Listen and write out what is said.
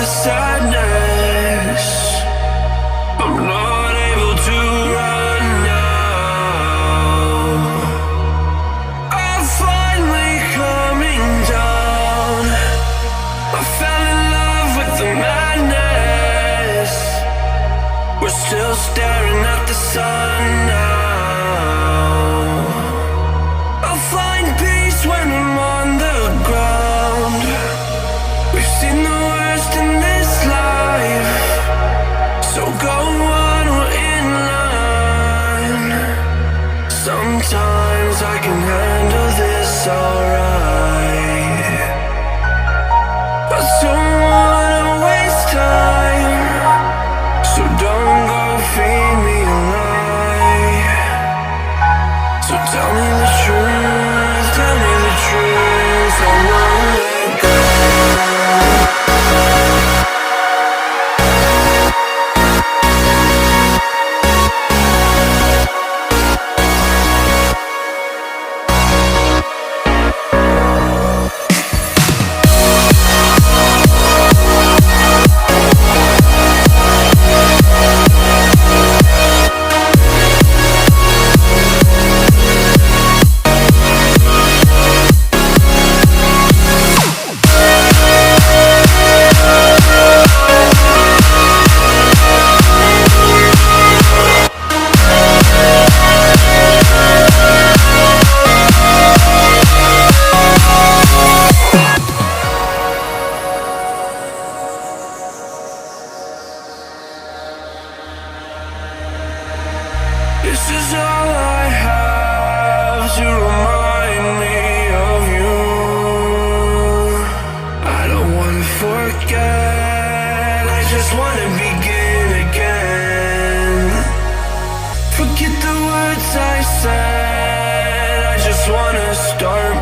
the sadness. I'm not able to run now. I'm finally coming down. I fell in love with the madness. We're still staring at the sun now. I'll find peace when I'm on the ground. We've seen the worst in this life, so go on, we're in line. Sometimes I can handle this alright. I don't wanna waste time, so don't go feed me a lie. So tell me the truth, tell me the truth, I won't let go. This is all I have to remind me of you. I don't wanna forget, I just wanna begin again. Forget the words I said, I just wanna start